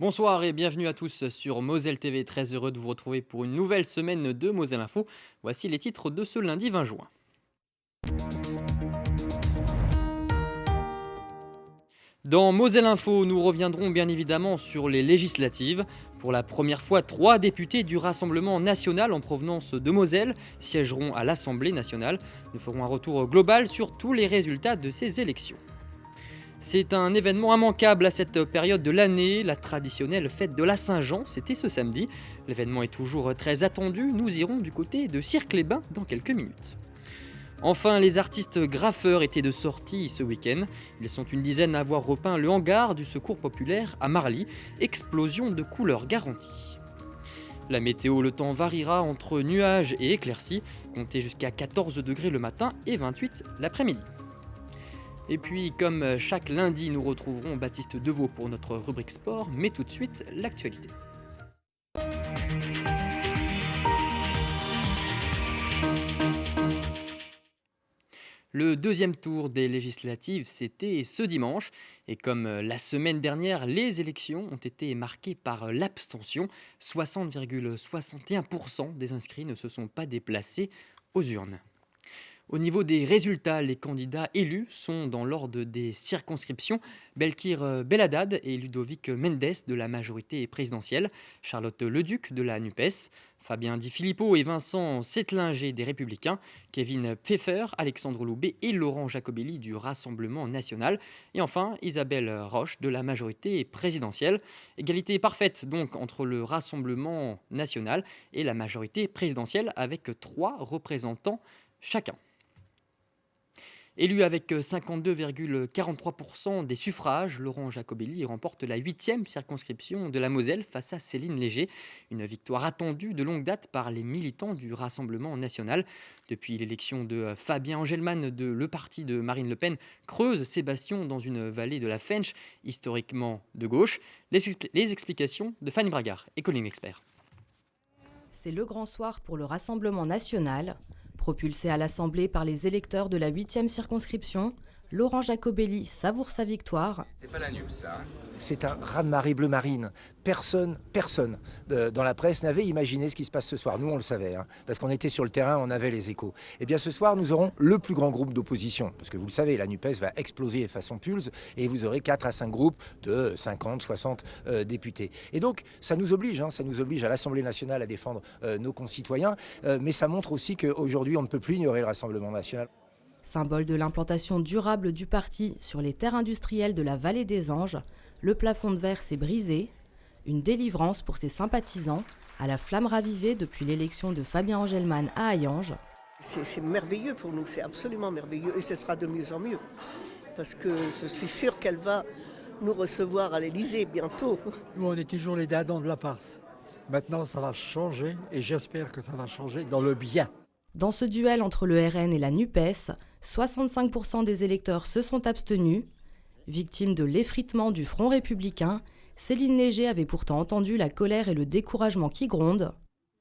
Bonsoir et bienvenue à tous sur Moselle TV. Très heureux de vous retrouver pour une nouvelle semaine de Moselle Info. Voici les titres de ce lundi 20 juin. Dans Moselle Info, nous reviendrons bien évidemment sur les législatives. Pour la première fois, 3 députés du Rassemblement national en provenance de Moselle siégeront à l'Assemblée nationale. Nous ferons un retour global sur tous les résultats de ces élections. C'est un événement immanquable à cette période de l'année, la traditionnelle fête de la Saint-Jean, c'était ce samedi. L'événement est toujours très attendu, nous irons du côté de Cirques-les-Bains dans quelques minutes. Enfin, les artistes graffeurs étaient de sortie ce week-end. Ils sont une dizaine à avoir repeint le hangar du secours populaire à Marly. Explosion de couleurs garantie. La météo, le temps variera entre nuages et éclaircies, comptez jusqu'à 14 degrés le matin et 28 l'après-midi. Et puis, comme chaque lundi, nous retrouverons Baptiste Deveau pour notre rubrique sport, mais tout de suite, l'actualité. Le deuxième tour des législatives, c'était ce dimanche. Et comme la semaine dernière, les élections ont été marquées par l'abstention. 60,61% des inscrits ne se sont pas déplacés aux urnes. Au niveau des résultats, les candidats élus sont dans l'ordre des circonscriptions Belkir Belhaddad et Ludovic Mendes de la majorité présidentielle, Charlotte Leduc de la NUPES, Fabien Di Filippo et Vincent Settlinger des Républicains, Kevin Pfeffer, Alexandre Loubet et Laurent Jacobelli du Rassemblement national, et enfin Isabelle Roche de la majorité présidentielle. Égalité parfaite donc entre le Rassemblement national et la majorité présidentielle avec 3 représentants chacun. Élu avec 52,43% des suffrages, Laurent Jacobelli remporte la 8e circonscription de la Moselle face à Céline Léger. Une victoire attendue de longue date par les militants du Rassemblement national. Depuis l'élection de Fabien Engelmann, le parti de Marine Le Pen creuse ses bastions dans une vallée de la Fensch, historiquement de gauche. Les explications de Fanny Bragard, économie expert. C'est le grand soir pour le Rassemblement national. Propulsé à l'Assemblée par les électeurs de la 8e circonscription, Laurent Jacobelli savoure sa victoire. C'est pas la NUP, ça. C'est un raz-de-marée bleu marine. Personne dans la presse n'avait imaginé ce qui se passe ce soir. Nous, on le savait, parce qu'on était sur le terrain, on avait les échos. Eh bien, ce soir, nous aurons le plus grand groupe d'opposition. Parce que vous le savez, la NUPES va exploser de façon pulse et vous aurez 4 à 5 groupes de 50, 60 députés. Et donc, ça nous oblige à l'Assemblée nationale à défendre nos concitoyens. Mais ça montre aussi qu'aujourd'hui, on ne peut plus ignorer le Rassemblement national. Symbole de l'implantation durable du parti sur les terres industrielles de la Vallée des Anges, le plafond de verre s'est brisé. Une délivrance pour ses sympathisants, à la flamme ravivée depuis l'élection de Fabien Engelmann à Hayange. C'est merveilleux pour nous, c'est absolument merveilleux et ce sera de mieux en mieux. Parce que je suis sûre qu'elle va nous recevoir à l'Élysée bientôt. Nous, on est toujours les dindons de la farce. Maintenant, ça va changer et j'espère que ça va changer dans le bien. Dans ce duel entre le RN et la NUPES, 65% des électeurs se sont abstenus. Victime de l'effritement du Front républicain, Céline Léger avait pourtant entendu la colère et le découragement qui grondent.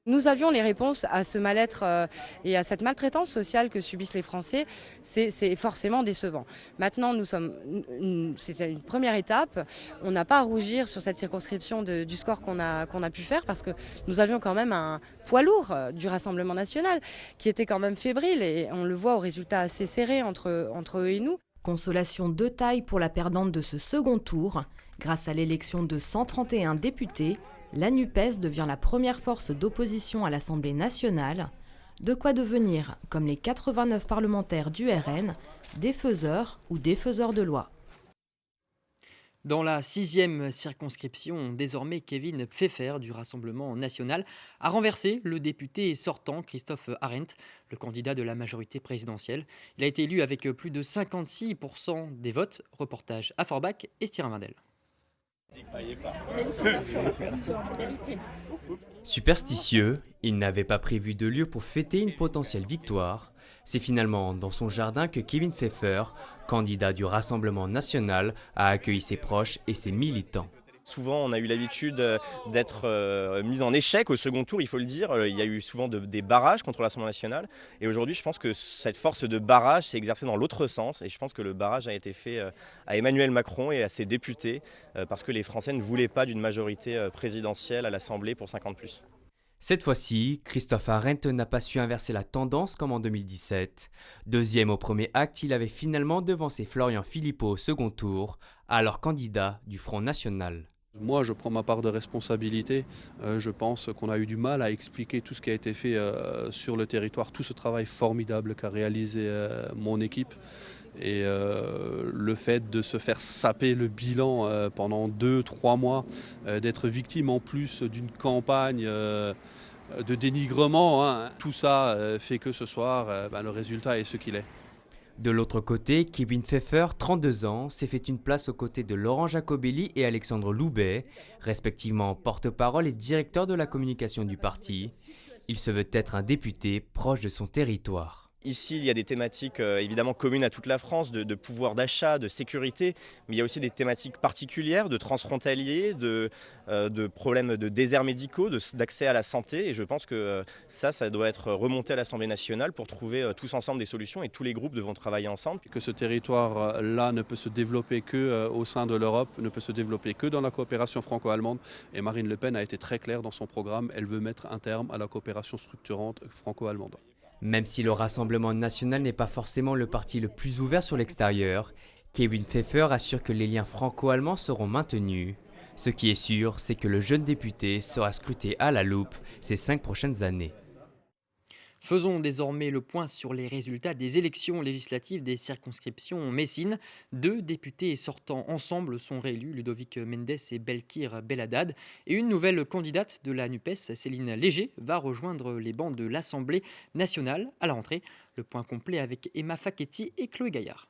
Nous avions les réponses à ce mal-être et à cette maltraitance sociale que subissent les Français. C'est forcément décevant. Maintenant, c'était une première étape. On n'a pas à rougir sur cette circonscription du score qu'on a pu faire parce que nous avions quand même un poids lourd du Rassemblement national qui était quand même fébrile et on le voit aux résultats assez serrés entre eux et nous. Consolation de taille pour la perdante de ce second tour. Grâce à l'élection de 131 députés, la NUPES devient la première force d'opposition à l'Assemblée nationale. De quoi devenir, comme les 89 parlementaires du RN, des faiseurs ou défaiseurs de loi. Dans la 6e circonscription, désormais Kevin Pfeffer du Rassemblement national a renversé le député sortant Christophe Arendt, le candidat de la majorité présidentielle. Il a été élu avec plus de 56% des votes. Reportage à Forbach et Styrin Vindel. Superstitieux, il n'avait pas prévu de lieu pour fêter une potentielle victoire. C'est finalement dans son jardin que Kevin Pfeffer, candidat du Rassemblement national, a accueilli ses proches et ses militants. Souvent, on a eu l'habitude d'être mis en échec au second tour, il faut le dire. Il y a eu souvent des barrages contre l'Assemblée nationale. Et aujourd'hui, je pense que cette force de barrage s'est exercée dans l'autre sens. Et je pense que le barrage a été fait à Emmanuel Macron et à ses députés, parce que les Français ne voulaient pas d'une majorité présidentielle à l'Assemblée pour 50+. Cette fois-ci, Christophe Arendт n'a pas su inverser la tendance comme en 2017. Deuxième au premier acte, il avait finalement devancé Florian Philippot au second tour, alors candidat du Front National. Moi, je prends ma part de responsabilité. Je pense qu'on a eu du mal à expliquer tout ce qui a été fait sur le territoire, tout ce travail formidable qu'a réalisé mon équipe. Et le fait de se faire saper le bilan pendant 2-3 mois, d'être victime en plus d'une campagne de dénigrement, tout ça fait que ce soir, le résultat est ce qu'il est. De l'autre côté, Kevin Pfeffer, 32 ans, s'est fait une place aux côtés de Laurent Jacobelli et Alexandre Loubet, respectivement porte-parole et directeur de la communication du parti. Il se veut être un député proche de son territoire. Ici, il y a des thématiques évidemment communes à toute la France, de pouvoir d'achat, de sécurité, mais il y a aussi des thématiques particulières, de transfrontaliers, de problèmes de déserts médicaux, d'accès à la santé. Et je pense que ça doit être remonté à l'Assemblée nationale pour trouver tous ensemble des solutions et tous les groupes devront travailler ensemble. Que ce territoire-là ne peut se développer qu'au sein de l'Europe, ne peut se développer que dans la coopération franco-allemande. Et Marine Le Pen a été très claire dans son programme, elle veut mettre un terme à la coopération structurante franco-allemande. Même si le Rassemblement national n'est pas forcément le parti le plus ouvert sur l'extérieur, Kevin Pfeffer assure que les liens franco-allemands seront maintenus. Ce qui est sûr, c'est que le jeune député sera scruté à la loupe ces 5 prochaines années. Faisons désormais le point sur les résultats des élections législatives des circonscriptions Messine. 2 députés sortants ensemble sont réélus, Ludovic Mendes et Belkir Belhaddad. Et une nouvelle candidate de la NUPES, Céline Léger, va rejoindre les bancs de l'Assemblée nationale à la rentrée. Le point complet avec Emma Facchetti et Chloé Gaillard.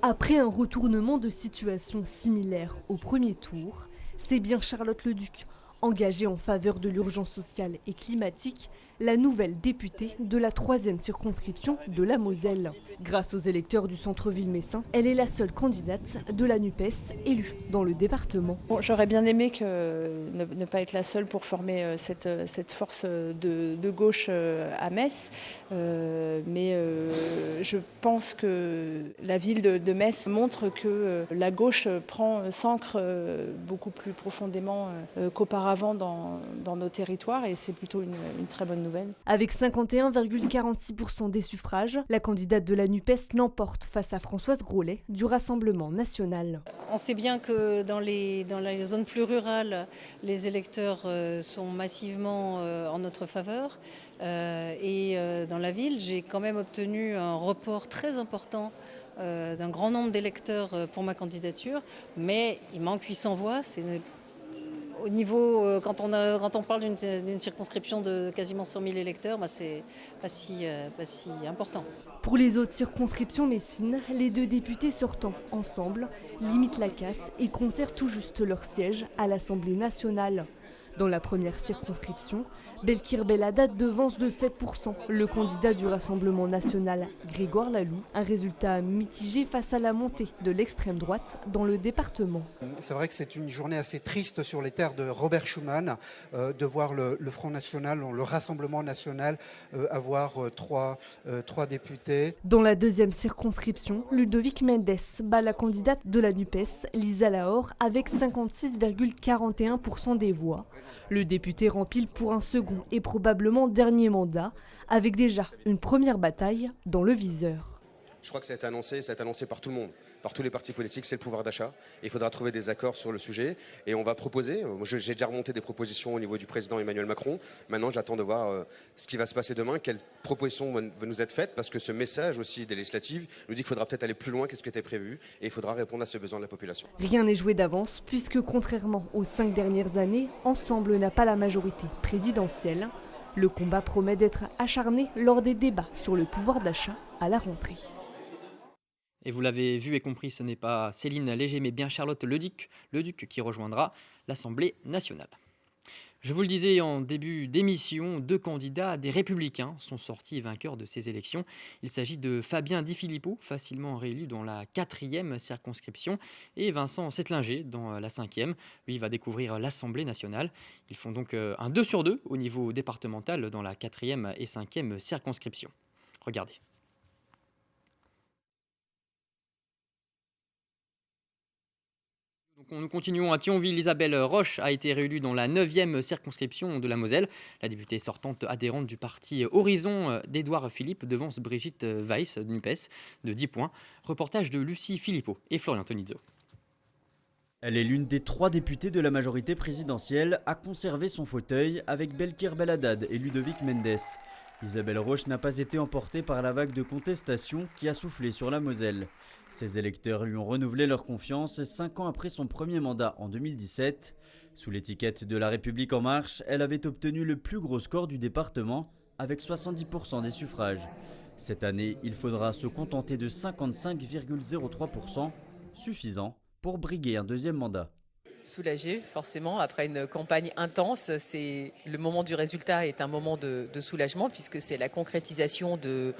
Après un retournement de situation similaire au premier tour, c'est bien Charlotte Leduc, engagée en faveur de l'urgence sociale et climatique, la nouvelle députée de la 3e circonscription de la Moselle. Grâce aux électeurs du centre-ville messin, elle est la seule candidate de la NUPES élue dans le département. Bon, j'aurais bien aimé ne pas être la seule pour former cette force de gauche à Metz, mais je pense que la ville de Metz montre que la gauche s'ancre beaucoup plus profondément qu'auparavant dans nos territoires, et c'est plutôt une très bonne nouvelle. Avec 51,46% des suffrages, la candidate de la NUPES l'emporte face à Françoise Grolet du Rassemblement national. On sait bien que dans les zones plus rurales, les électeurs sont massivement en notre faveur. Et dans la ville, j'ai quand même obtenu un report très important d'un grand nombre d'électeurs pour ma candidature. Mais il manque 800 voix. Au niveau, quand on parle d'une circonscription de quasiment 100 000 électeurs, c'est pas si important. Pour les autres circonscriptions messines, les 2 députés sortant ensemble limitent la casse et conservent tout juste leur siège à l'Assemblée nationale. Dans la première circonscription, Belkir Belhaddad devance de 7% le candidat du Rassemblement national, Grégoire Laloux, un résultat mitigé face à la montée de l'extrême droite dans le département. C'est vrai que c'est une journée assez triste sur les terres de Robert Schuman, de voir le Front National, le Rassemblement national, avoir trois députés. Dans la 2e circonscription, Ludovic Mendes bat la candidate de la NUPES, Lisa Lahore, avec 56,41% des voix. Le député rempile pour un second et probablement dernier mandat, avec déjà une première bataille dans le viseur. Je crois que ça a été annoncé par tout le monde, par tous les partis politiques, c'est le pouvoir d'achat. Il faudra trouver des accords sur le sujet et on va proposer. J'ai déjà remonté des propositions au niveau du président Emmanuel Macron. Maintenant, j'attends de voir ce qui va se passer demain, quelles propositions vont nous être faites, parce que ce message aussi des législatives nous dit qu'il faudra peut-être aller plus loin que ce qui était prévu et il faudra répondre à ce besoin de la population. Rien n'est joué d'avance, puisque contrairement aux 5 dernières années, Ensemble n'a pas la majorité présidentielle. Le combat promet d'être acharné lors des débats sur le pouvoir d'achat à la rentrée. Et vous l'avez vu et compris, ce n'est pas Céline Léger, mais bien Charlotte Leduc qui rejoindra l'Assemblée nationale. Je vous le disais en début d'émission, 2 candidats des Républicains sont sortis vainqueurs de ces élections. Il s'agit de Fabien Di Filippo, facilement réélu dans la 4e circonscription, et Vincent Settlinger dans la 5e. Lui va découvrir l'Assemblée nationale. Ils font donc un 2 sur 2 au niveau départemental dans la 4e et 5e circonscription. Regardez. Nous continuons à Thionville. Isabelle Roche a été réélue dans la 9e circonscription de la Moselle. La députée sortante adhérente du parti Horizon d'Édouard Philippe devance Brigitte Weiss de NUPES de 10 points. Reportage de Lucie Philippot et Florian Tonizzo. Elle est l'une des 3 députées de la majorité présidentielle à conserver son fauteuil avec Belkir Belhaddad et Ludovic Mendes. Isabelle Roche n'a pas été emportée par la vague de contestation qui a soufflé sur la Moselle. Ses électeurs lui ont renouvelé leur confiance 5 ans après son premier mandat en 2017. Sous l'étiquette de La République En Marche, elle avait obtenu le plus gros score du département avec 70% des suffrages. Cette année, il faudra se contenter de 55,03%, suffisant pour briguer un 2e mandat. Soulagé, forcément, après une campagne intense, le moment du résultat est un moment de soulagement puisque c'est la concrétisation d'une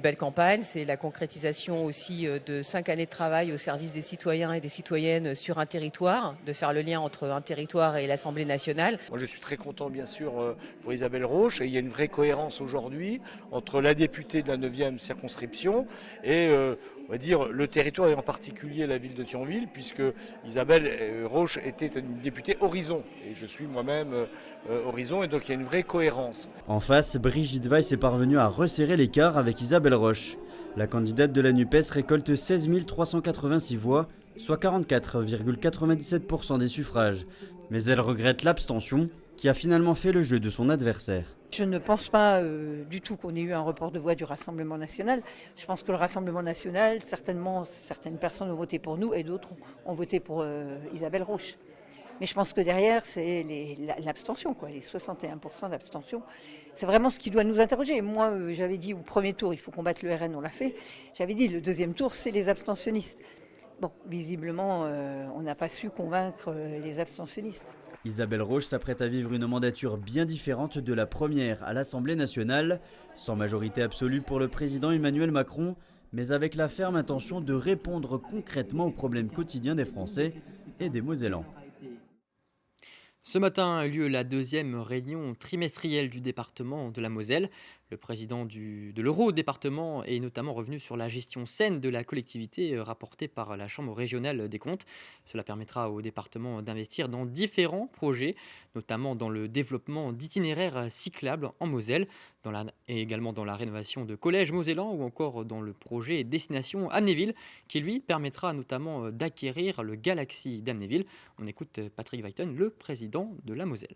belle campagne, c'est la concrétisation aussi de 5 années de travail au service des citoyens et des citoyennes sur un territoire, de faire le lien entre un territoire et l'Assemblée nationale. Moi je suis très content bien sûr pour Isabelle Roche et il y a une vraie cohérence aujourd'hui entre la députée de la 9e circonscription et on va dire le territoire et en particulier la ville de Thionville puisque Isabelle Roche était une députée Horizon et je suis moi-même Horizon et donc il y a une vraie cohérence. En face, Brigitte Weiss est parvenue à resserrer l'écart avec Isabelle Roche. La candidate de la NUPES récolte 16 386 voix, soit 44,97% des suffrages. Mais elle regrette l'abstention qui a finalement fait le jeu de son adversaire. Je ne pense pas du tout qu'on ait eu un report de voix du Rassemblement national. Je pense que le Rassemblement national, certainement, certaines personnes ont voté pour nous et d'autres ont voté pour Isabelle Roche. Mais je pense que derrière, c'est l'abstention, quoi, les 61% d'abstention. C'est vraiment ce qui doit nous interroger. Moi, j'avais dit au premier tour, il faut combattre le RN, on l'a fait. J'avais dit, le 2e tour, c'est les abstentionnistes. Bon, visiblement, on n'a pas su convaincre les abstentionnistes. Isabelle Roche s'apprête à vivre une mandature bien différente de la première à l'Assemblée nationale, sans majorité absolue pour le président Emmanuel Macron, mais avec la ferme intention de répondre concrètement aux problèmes quotidiens des Français et des Mosellans. Ce matin a eu lieu la 2e réunion trimestrielle du département de la Moselle. Le président de l'Euro-département est notamment revenu sur la gestion saine de la collectivité rapportée par la Chambre régionale des comptes. Cela permettra au département d'investir dans différents projets, notamment dans le développement d'itinéraires cyclables en Moselle, et également dans la rénovation de collèges mosellans ou encore dans le projet Destination Amnéville qui lui permettra notamment d'acquérir le Galaxy d'Amnéville. On écoute Patrick Weiten, le président de la Moselle.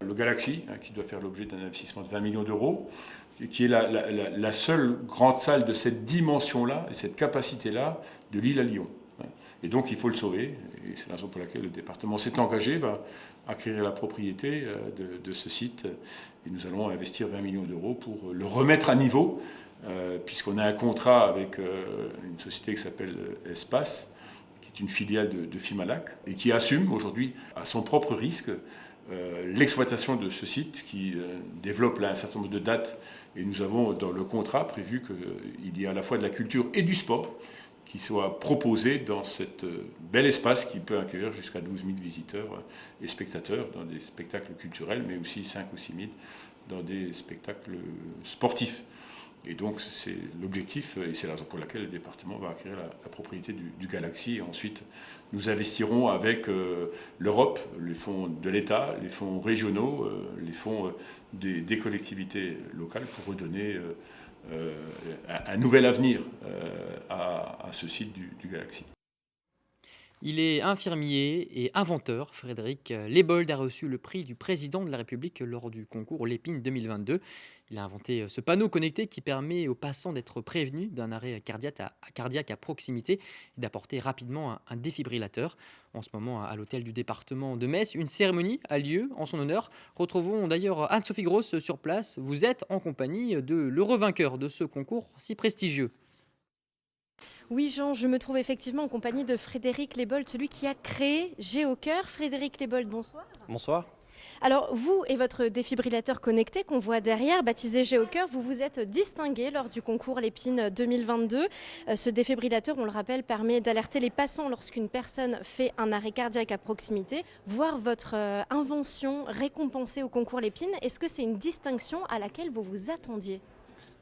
Le Galaxy, qui doit faire l'objet d'un investissement de 20 millions d'euros, qui est la seule grande salle de cette dimension-là et cette capacité-là de Lille à Lyon. Et donc il faut le sauver, et c'est la raison pour laquelle le département s'est engagé à acquérir la propriété de ce site. Et nous allons investir 20 millions d'euros pour le remettre à niveau, puisqu'on a un contrat avec une société qui s'appelle Espace, qui est une filiale de Fimalac, et qui assume aujourd'hui à son propre risque l'exploitation de ce site qui développe là un certain nombre de dates. Et nous avons dans le contrat prévu qu'il y ait à la fois de la culture et du sport qui soient proposés dans cet bel espace qui peut accueillir jusqu'à 12 000 visiteurs et spectateurs dans des spectacles culturels, mais aussi 5 ou 6 000 dans des spectacles sportifs. Et donc c'est l'objectif, et c'est la raison pour laquelle le département va acquérir la propriété du Galaxy. Et ensuite, nous investirons avec l'Europe, les fonds de l'État, les fonds régionaux, les fonds des collectivités locales pour redonner un nouvel avenir à ce site du Galaxy. Il est infirmier et inventeur. Frédéric Lebold a reçu le prix du président de la République lors du concours Lépine 2022. Il a inventé ce panneau connecté qui permet aux passants d'être prévenus d'un arrêt cardiaque à proximité et d'apporter rapidement un défibrillateur. En ce moment, à l'hôtel du département de Metz, une cérémonie a lieu en son honneur. Retrouvons d'ailleurs Anne-Sophie Grosse sur place. Vous êtes en compagnie de l'heureux vainqueur de ce concours si prestigieux. Oui Jean, je me trouve effectivement en compagnie de Frédéric Lebold, celui qui a créé Géocœur. Frédéric Lebold, bonsoir. Bonsoir. Alors vous et votre défibrillateur connecté qu'on voit derrière, baptisé Géocœur, vous vous êtes distingué lors du concours Lépine 2022. Ce défibrillateur, on le rappelle, permet d'alerter les passants lorsqu'une personne fait un arrêt cardiaque à proximité. Voir votre invention récompensée au concours Lépine, est-ce que c'est une distinction à laquelle vous vous attendiez ?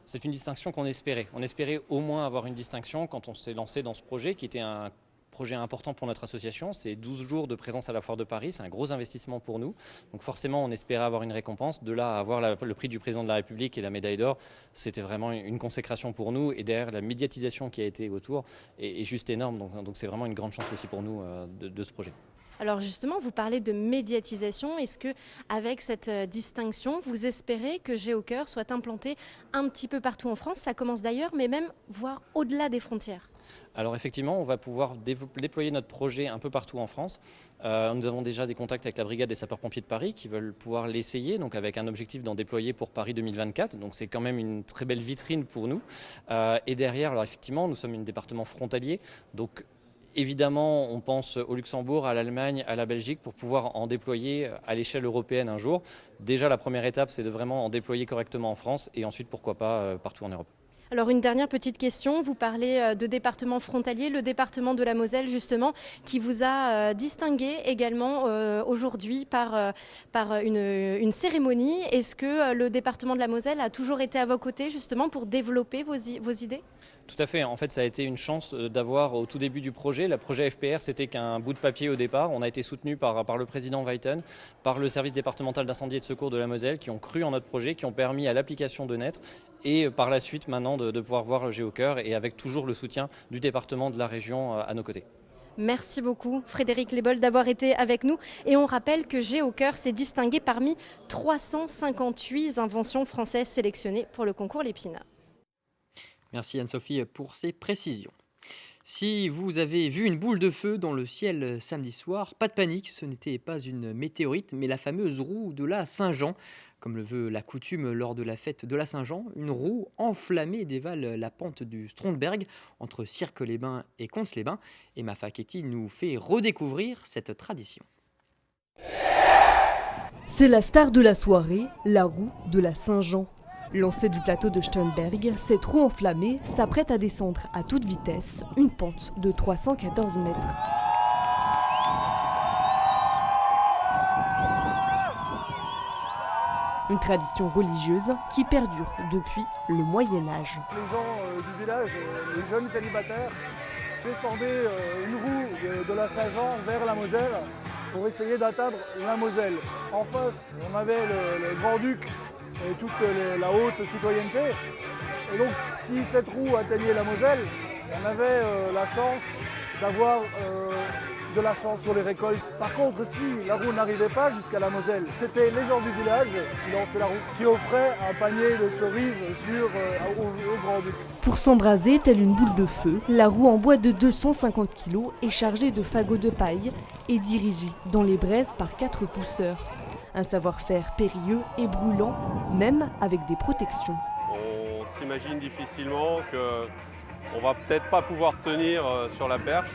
C'est une distinction qu'on espérait. On espérait au moins avoir une distinction quand on s'est lancé dans ce projet qui était un projet important pour notre association. C'est 12 jours de présence à la Foire de Paris, c'est un gros investissement pour nous. Donc forcément, on espérait avoir une récompense. De là à avoir le prix du président de la République et la médaille d'or, c'était vraiment une consécration pour nous. Et derrière, la médiatisation qui a été autour est juste énorme. Donc c'est vraiment une grande chance aussi pour nous de ce projet. Alors justement, vous parlez de médiatisation. Est-ce que, avec cette distinction, vous espérez que Géocœur soit implanté un petit peu partout en France ? Ça commence d'ailleurs, mais même voire au-delà des frontières. Alors effectivement, on va pouvoir déployer notre projet un peu partout en France. Nous avons déjà des contacts avec la brigade des sapeurs-pompiers de Paris qui veulent pouvoir l'essayer, donc avec un objectif d'en déployer pour Paris 2024. Donc c'est quand même une très belle vitrine pour nous. Et derrière, alors effectivement, nous sommes un département frontalier, donc évidemment, on pense au Luxembourg, à l'Allemagne, à la Belgique pour pouvoir en déployer à l'échelle européenne un jour. Déjà, la première étape, c'est de vraiment en déployer correctement en France et ensuite, pourquoi pas, partout en Europe. Alors une dernière petite question, vous parlez de département frontalier, le département de la Moselle justement, qui vous a distingué également aujourd'hui par une cérémonie. Est-ce que le département de la Moselle a toujours été à vos côtés justement pour développer vos idées ? Tout à fait. En fait, ça a été une chance d'avoir au tout début du projet. Le projet FPR, c'était qu'un bout de papier au départ. On a été soutenu par le président Weiten, par le service départemental d'incendie et de secours de la Moselle, qui ont cru en notre projet, qui ont permis à l'application de naître. Et par la suite, maintenant, de pouvoir voir le Géocœur et avec toujours le soutien du département, de la région à nos côtés. Merci beaucoup Frédéric Lebold d'avoir été avec nous. Et on rappelle que Géocœur s'est distingué parmi 358 inventions françaises sélectionnées pour le concours Lépine. Merci Anne-Sophie pour ces précisions. Si vous avez vu une boule de feu dans le ciel samedi soir, pas de panique, ce n'était pas une météorite, mais la fameuse roue de la Saint-Jean. Comme le veut la coutume lors de la fête de la Saint-Jean, une roue enflammée dévale la pente du Stromberg entre Cirques-les-Bains et Cons-les-Bains. Et Mafa Ketty nous fait redécouvrir cette tradition. C'est la star de la soirée, la roue de la Saint-Jean. Lancée du plateau de Sternberg, cette roue enflammée s'apprête à descendre à toute vitesse une pente de 314 mètres. Une tradition religieuse qui perdure depuis le Moyen-Âge. Les gens du village, les jeunes célibataires, descendaient une roue de la Saint-Jean vers la Moselle pour essayer d'atteindre la Moselle. En face, on avait le Grand-Duc et toute la haute citoyenneté. Et donc si cette roue atteignait la Moselle, on avait la chance d'avoir de la chance sur les récoltes. Par contre, si la roue n'arrivait pas jusqu'à la Moselle, c'était les gens du village qui lançaient la roue, qui offraient un panier de cerises au Grand-Duc. Pour s'embraser, telle une boule de feu, la roue en bois de 250 kg est chargée de fagots de paille et dirigée dans les braises par 4 pousseurs. Un savoir-faire périlleux et brûlant, même avec des protections. On s'imagine difficilement qu'on va peut-être pas pouvoir tenir sur la perche,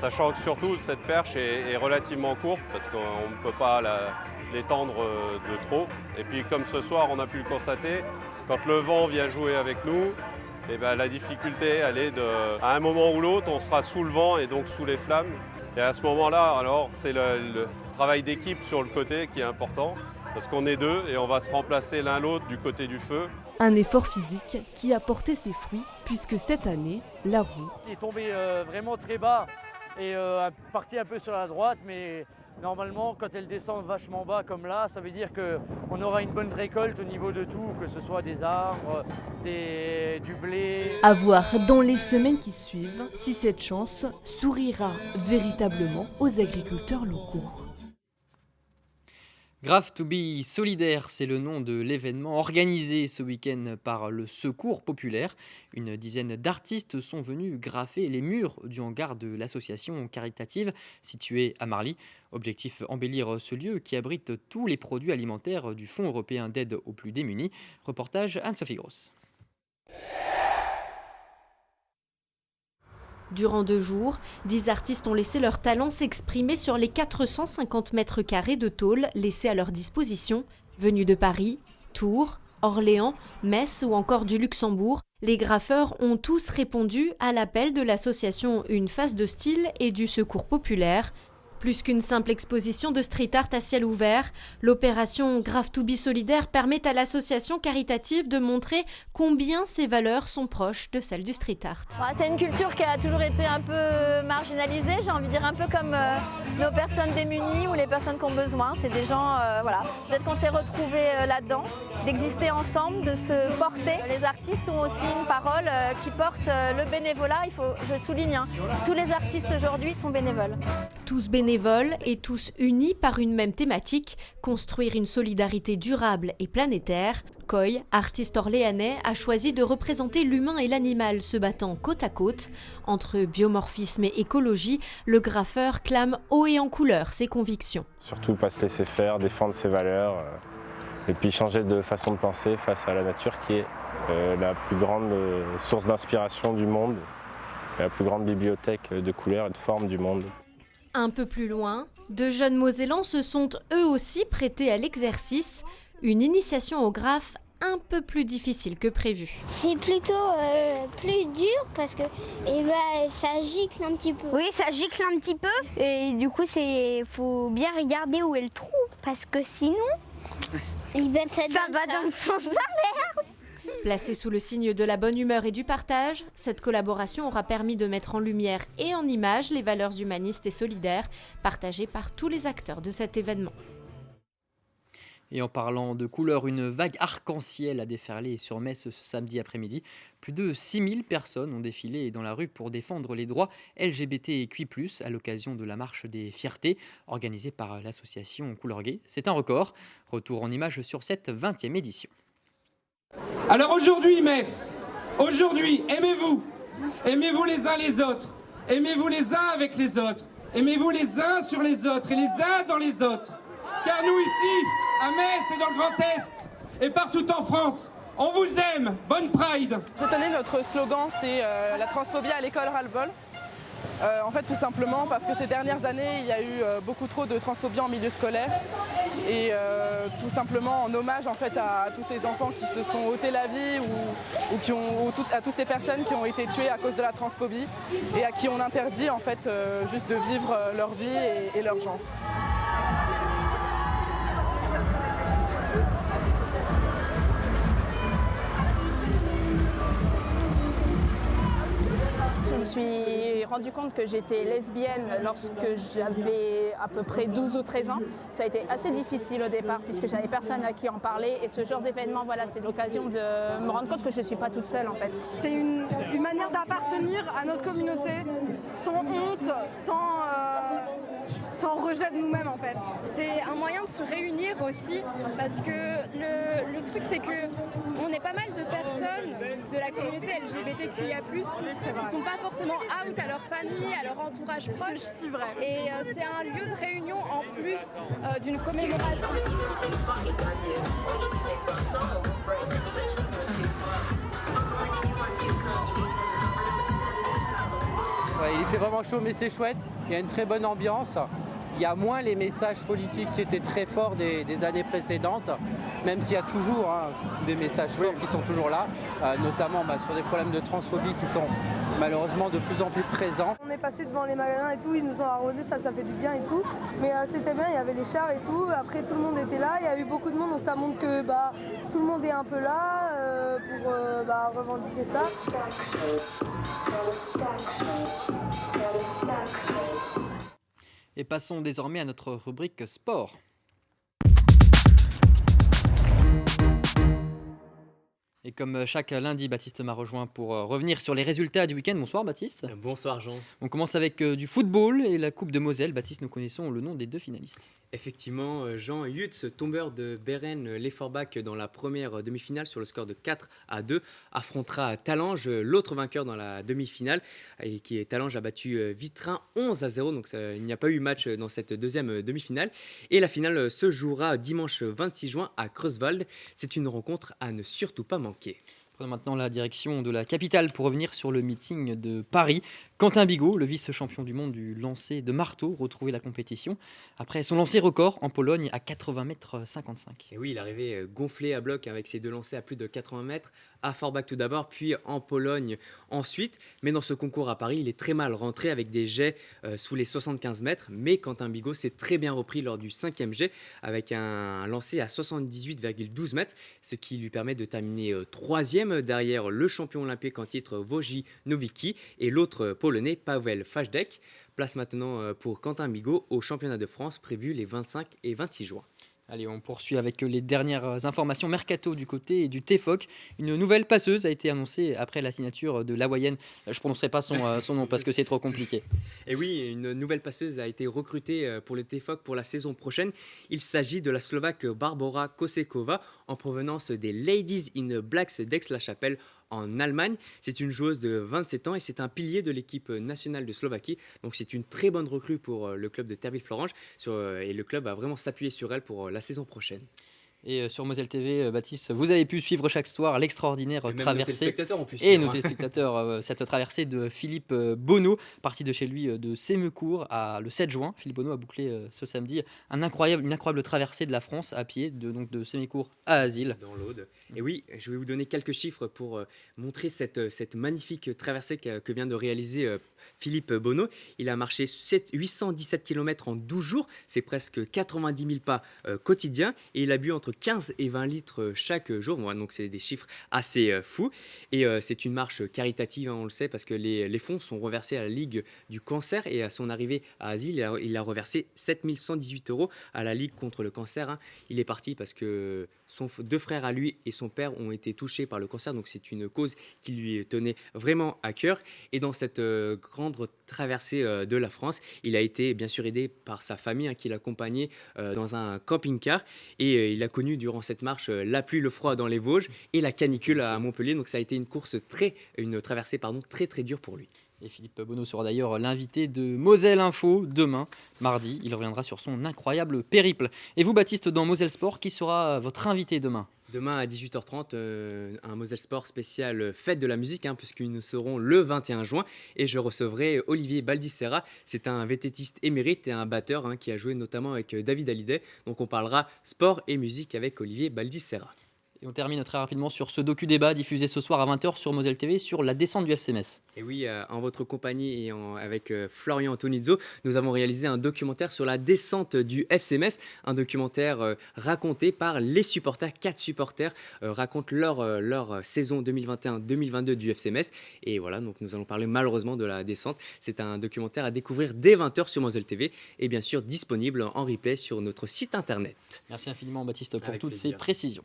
sachant que surtout cette perche est relativement courte parce qu'on ne peut pas l'étendre de trop. Et puis comme ce soir on a pu le constater, quand le vent vient jouer avec nous, et ben, la difficulté elle est à un moment ou l'autre on sera sous le vent et donc sous les flammes. Et à ce moment-là, alors c'est le travail d'équipe sur le côté qui est important, parce qu'on est deux et on va se remplacer l'un l'autre du côté du feu. Un effort physique qui a porté ses fruits, puisque cette année, la roue est tombée vraiment très bas et partie un peu sur la droite, mais normalement, quand elle descend vachement bas comme là, ça veut dire qu'on aura une bonne récolte au niveau de tout, que ce soit des arbres, du blé. À voir dans les semaines qui suivent si cette chance sourira véritablement aux agriculteurs locaux. Grave to be solidaire, c'est le nom de l'événement organisé ce week-end par le Secours populaire. Une dizaine d'artistes sont venus graffer les murs du hangar de l'association caritative située à Marly. Objectif, embellir ce lieu qui abrite tous les produits alimentaires du Fonds européen d'aide aux plus démunis. Reportage Anne-Sophie Gross. Durant 2 jours, 10 artistes ont laissé leur talent s'exprimer sur les 450 mètres carrés de tôle laissés à leur disposition. Venus de Paris, Tours, Orléans, Metz ou encore du Luxembourg, les graffeurs ont tous répondu à l'appel de l'association Une Face de Style et du Secours Populaire. Plus qu'une simple exposition de street art à ciel ouvert, l'opération Graph2Be Solidaire permet à l'association caritative de montrer combien ses valeurs sont proches de celles du street art. C'est une culture qui a toujours été un peu marginalisée, j'ai envie de dire un peu comme nos personnes démunies ou les personnes qui ont besoin. C'est des gens, voilà, peut-être qu'on s'est retrouvés là-dedans, d'exister ensemble, de se porter. Les artistes ont aussi une parole qui porte le bénévolat, je souligne, hein, tous les artistes aujourd'hui sont bénévoles. Tous bénévoles et tous unis par une même thématique, construire une solidarité durable et planétaire. Coy, artiste orléanais, a choisi de représenter l'humain et l'animal se battant côte à côte. Entre biomorphisme et écologie, le graffeur clame haut et en couleur ses convictions. Surtout pas se laisser faire, défendre ses valeurs et puis changer de façon de penser face à la nature qui est la plus grande source d'inspiration du monde, la plus grande bibliothèque de couleurs et de formes du monde. Un peu plus loin, de jeunes Mosellans se sont eux aussi prêtés à l'exercice, une initiation au graphe un peu plus difficile que prévu. C'est plutôt plus dur parce que ça gicle un petit peu. Oui, ça gicle un petit peu et du coup faut bien regarder où est le trou parce que sinon ça va dans le sens inverse. Placée sous le signe de la bonne humeur et du partage, cette collaboration aura permis de mettre en lumière et en images les valeurs humanistes et solidaires partagées par tous les acteurs de cet événement. Et en parlant de couleurs, une vague arc-en-ciel a déferlé sur Metz ce samedi après-midi. Plus de 6000 personnes ont défilé dans la rue pour défendre les droits LGBTQI+, à l'occasion de la marche des fiertés organisée par l'association Couleur Gay. C'est un record. Retour en images sur cette 20e édition. Alors aujourd'hui, Metz, aujourd'hui, aimez-vous. Aimez-vous les uns les autres. Aimez-vous les uns avec les autres. Aimez-vous les uns sur les autres et les uns dans les autres. Car nous ici, à Metz et dans le Grand Est, et partout en France, on vous aime. Bonne Pride. Cette année, notre slogan, c'est la transphobie à l'école ras-le-bol. En fait, tout simplement parce que ces dernières années, il y a eu beaucoup trop de transphobie en milieu scolaire et tout simplement en hommage en fait à tous ces enfants qui se sont ôtés la vie à toutes ces personnes qui ont été tuées à cause de la transphobie et à qui on interdit en fait juste de vivre leur vie et leur genre. Je me suis rendu compte que j'étais lesbienne lorsque j'avais à peu près 12 ou 13 ans. Ça a été assez difficile au départ puisque j'avais personne à qui en parler et ce genre d'événement, voilà, c'est l'occasion de me rendre compte que je ne suis pas toute seule en fait. C'est une manière d'appartenir à notre communauté sans honte, sans rejet de nous-mêmes en fait. C'est un moyen de se réunir aussi parce que le truc c'est que on est pas mal de personnes de la communauté LGBTQIA+, qui sont pas forcément out à leur famille, à leur entourage proche. C'est si vrai. Et c'est un lieu de réunion en plus d'une commémoration. Ouais, il fait vraiment chaud mais c'est chouette, il y a une très bonne ambiance. Il y a moins les messages politiques qui étaient très forts des années précédentes, même s'il y a toujours des messages forts qui sont toujours là, notamment sur des problèmes de transphobie qui sont malheureusement de plus en plus présents. On est passé devant les magasins et tout, ils nous ont arrosé, ça fait du bien et tout. Mais c'était bien, il y avait les chars et tout, après tout le monde était là, il y a eu beaucoup de monde, donc ça montre que tout le monde est un peu là pour revendiquer ça. Et passons désormais à notre rubrique sport. Et comme chaque lundi, Baptiste m'a rejoint pour revenir sur les résultats du week-end. Bonsoir Baptiste. Bonsoir Jean. On commence avec du football et la Coupe de Moselle. Baptiste, nous connaissons le nom des deux finalistes. Effectivement, Jean Hutz, tombeur de Beren-Leforbach dans la première demi-finale sur le score de 4-2, affrontera Talange, l'autre vainqueur dans la demi-finale, et qui est Talange a battu Vitrin 11-0, donc il n'y a pas eu match dans cette deuxième demi-finale. Et la finale se jouera dimanche 26 juin à Creuswald. C'est une rencontre à ne surtout pas manquer. Prenons maintenant la direction de la capitale pour revenir sur le meeting de Paris. Quentin Bigot, le vice-champion du monde du lancer de marteau, retrouvait la compétition après son lancer record en Pologne à 80,55 m. Et oui, il arrivait gonflé à bloc avec ses deux lancers à plus de 80 mètres, à Forbach tout d'abord, puis en Pologne ensuite. Mais dans ce concours à Paris, il est très mal rentré avec des jets sous les 75 mètres. Mais Quentin Bigot s'est très bien repris lors du 5e jet avec un lancer à 78,12 mètres, ce qui lui permet de terminer 3e derrière le champion olympique en titre Wojciech Nowicki et l'autre polonais Paweł Fajdek. Place maintenant pour Quentin Bigot au championnat de France prévu les 25 et 26 juin. Allez, on poursuit avec les dernières informations mercato du côté du TFOC. Une nouvelle passeuse a été annoncée après la signature de l'Hawaïenne. Je ne prononcerai pas son nom parce que c'est trop compliqué. Et oui, une nouvelle passeuse a été recrutée pour le TFOC pour la saison prochaine. Il s'agit de la Slovaque Barbora Kosekova en provenance des Ladies in Blacks d'Aix-la-Chapelle en Allemagne. C'est une joueuse de 27 ans et c'est un pilier de l'équipe nationale de Slovaquie. Donc c'est une très bonne recrue pour le club de Therville-Florange et le club va vraiment s'appuyer sur elle pour la saison prochaine. Et sur Moselle TV, Baptiste, vous avez pu suivre chaque soir l'extraordinaire traversée. Nos téléspectateurs ont pu et suivre. nos téléspectateurs, cette traversée de Philippe Bonneau, parti de chez lui de Sémecourt le 7 juin. Philippe Bonneau a bouclé ce samedi une incroyable traversée de la France à pied, de Sémecourt à Asile. Dans l'Aude. Et oui, je vais vous donner quelques chiffres pour montrer cette magnifique traversée que vient de réaliser Philippe Bonneau. Il a marché 817 km en 12 jours, c'est presque 90 000 pas quotidiens, et il a bu entre 15 et 20 litres chaque jour. Bon, donc c'est des chiffres assez fous. Et c'est une marche caritative, on le sait, parce que les fonds sont reversés à la Ligue du cancer. Et à son arrivée à Asile, il a reversé 7 118 € à la Ligue contre le cancer. Il est parti parce que deux frères à lui et son père ont été touchés par le cancer. Donc c'est une cause qui lui tenait vraiment à cœur. Et dans cette grande traversée de la France, il a été bien sûr aidé par sa famille qui l'accompagnait dans un camping-car. Et il a connu durant cette marche la pluie, le froid dans les Vosges et la canicule à Montpellier. Donc ça a été une traversée très très dure pour lui. Et Philippe Bonneau sera d'ailleurs l'invité de Moselle Info demain, mardi. Il reviendra sur son incroyable périple. Et vous, Baptiste, dans Moselle Sport, qui sera votre invité demain ? Demain à 18h30, un Moselle Sport spécial fête de la musique, puisqu'ils nous seront le 21 juin. Et je recevrai Olivier Baldissera. C'est un vététiste émérite et un batteur qui a joué notamment avec David Hallyday. Donc on parlera sport et musique avec Olivier Baldissera. Et on termine très rapidement sur ce docu-débat diffusé ce soir à 20h sur Moselle TV sur la descente du FC Metz. Et oui, en votre compagnie et avec Florian Antonizzo, nous avons réalisé un documentaire sur la descente du FC Metz. Un documentaire raconté par les supporters. 4 supporters racontent leur saison 2021-2022 du FC Metz. Et voilà, donc nous allons parler malheureusement de la descente. C'est un documentaire à découvrir dès 20h sur Moselle TV et bien sûr disponible en replay sur notre site internet. Merci infiniment Baptiste pour toutes ces précisions.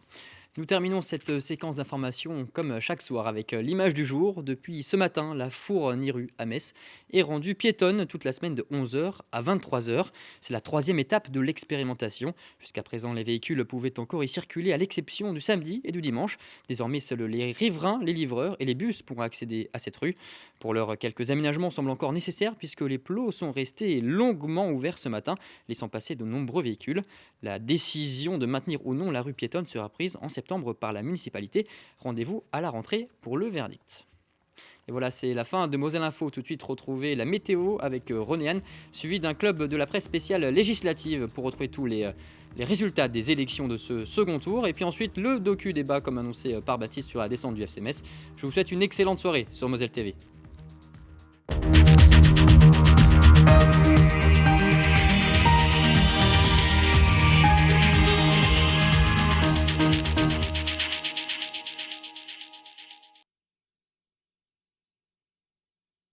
Nous terminons cette séquence d'informations comme chaque soir avec l'image du jour. Depuis ce matin, la Four-Niru à Metz est rendue piétonne toute la semaine de 11h à 23h. C'est la 3e étape de l'expérimentation. Jusqu'à présent, les véhicules pouvaient encore y circuler à l'exception du samedi et du dimanche. Désormais, seuls les riverains, les livreurs et les bus pourront accéder à cette rue. Pour l'heure, quelques aménagements semblent encore nécessaires puisque les plots sont restés longuement ouverts ce matin, laissant passer de nombreux véhicules. La décision de maintenir ou non la rue piétonne sera prise en septembre par la municipalité. Rendez-vous à la rentrée pour le verdict. Et voilà, c'est la fin de Moselle Info. Tout de suite, retrouvez la météo avec René Anne, suivi d'un club de la presse spéciale législative pour retrouver tous les résultats des élections de ce second tour. Et puis ensuite, le docu-débat comme annoncé par Baptiste sur la descente du FC Metz. Je vous souhaite une excellente soirée sur Moselle TV.